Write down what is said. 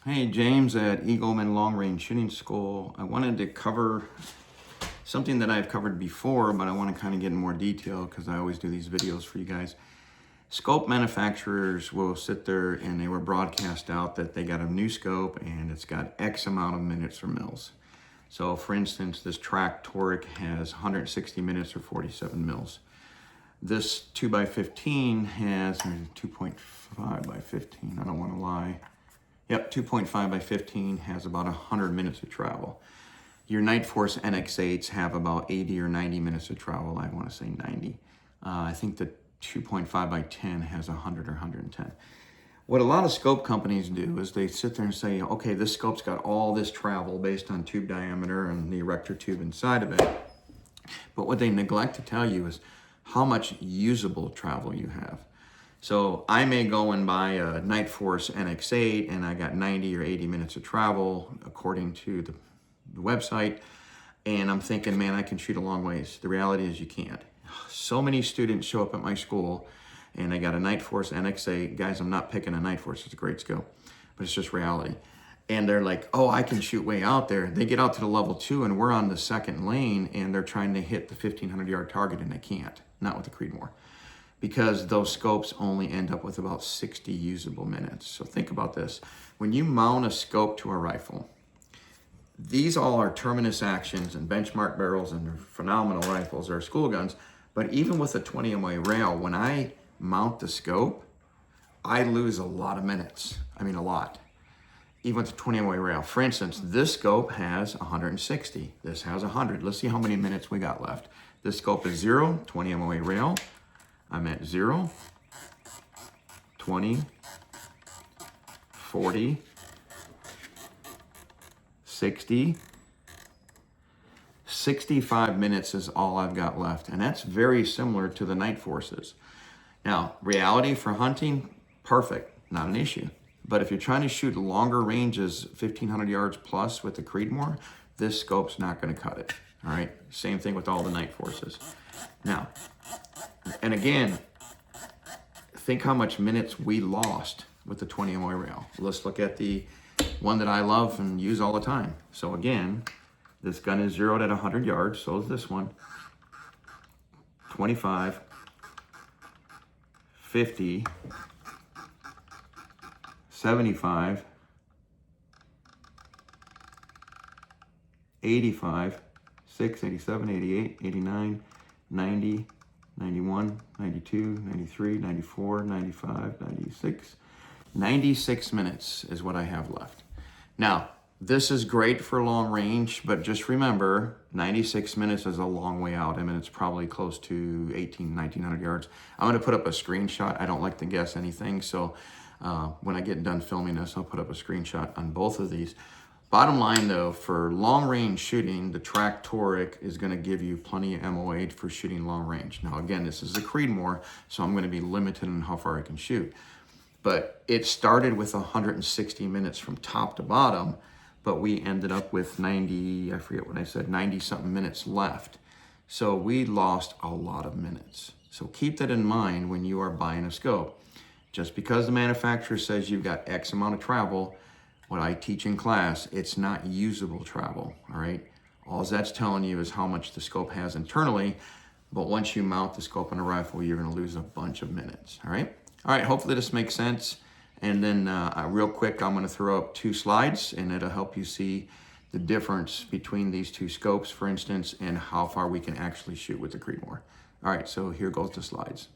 Hey, James at Eagleman Long Range Shooting School. I wanted to cover something that I've covered before, but I want to kind of get in more detail because I always do these videos for you guys. Scope manufacturers will sit there and they will broadcast out that they got a new scope and it's got X amount of minutes or mils. So for instance, this Track Toric has 160 minutes or 47 mils. This 2x15 has 2.5 by 15, I don't want to lie. Yep, 2.5 by 15 has about 100 minutes of travel. Your Nightforce NX8s have about 80 or 90 minutes of travel. I want to say 90. I think the 2.5 by 10 has 100 or 110. What a lot of scope companies do is they sit there and say, okay, this scope's got all this travel based on tube diameter and the erector tube inside of it. But what they neglect to tell you is how much usable travel you have. So I may go and buy a Nightforce NX8 and I got 90 or 80 minutes of travel according to the website. And I'm thinking, man, I can shoot a long ways. The reality is you can't. So many students show up at my school and I got a Nightforce NX8. Guys, I'm not picking a Nightforce, it's a great scope, but it's just reality. And they're like, oh, I can shoot way out there. They get out to the level 2 and we're on the second lane and they're trying to hit the 1,500 yard target and they can't, not with the Creedmoor. Because those scopes only end up with about 60 usable minutes. So think about this. When you mount a scope to a rifle, these all are terminus actions and benchmark barrels and phenomenal rifles or school guns. But even with a 20 MOA rail, when I mount the scope, I lose a lot of minutes. I mean, a lot. Even with the 20 MOA rail. For instance, this scope has 160. This has 100. Let's see how many minutes we got left. This scope is 0, 20 MOA rail. I'm at 0, 20, 40, 60, 65 minutes is all I've got left. And that's very similar to the Nightforces. Now, reality for hunting, perfect, not an issue. But if you're trying to shoot longer ranges, 1,500 yards plus with the Creedmoor, this scope's not gonna cut it, all right? Same thing with all the Nightforces. Now, and again, think how much minutes we lost with the 20 MOA rail. Let's look at the one that I love and use all the time. So again, this gun is zeroed at 100 yards, so is this one. 25, 50, 75, 85, 6, 87, 88, 89, 90, 91, 92, 93, 94, 95, 96. 96 minutes is what I have left. Now, this is great for long range, but just remember, 96 minutes is a long way out. I mean, it's probably close to 1,900 yards. I'm gonna put up a screenshot. I don't like to guess anything, so when I get done filming this, I'll put up a screenshot on both of these. Bottom line though, for long range shooting, the Track Toric is gonna give you plenty of MOA for shooting long range. Now again, this is a Creedmoor, so I'm gonna be limited in how far I can shoot. But it started with 160 minutes from top to bottom, but we ended up with 90, I forget what I said, 90 something minutes left. So we lost a lot of minutes. So keep that in mind when you are buying a scope. Just because the manufacturer says you've got X amount of travel, what I teach in class, it's not usable travel, all right? All that's telling you is how much the scope has internally, but once you mount the scope on a rifle, you're gonna lose a bunch of minutes, all right? All right, hopefully this makes sense. And then real quick, I'm gonna throw up 2 slides and it'll help you see the difference between these 2 scopes, for instance, and how far we can actually shoot with the Creedmoor. All right, so here goes the slides.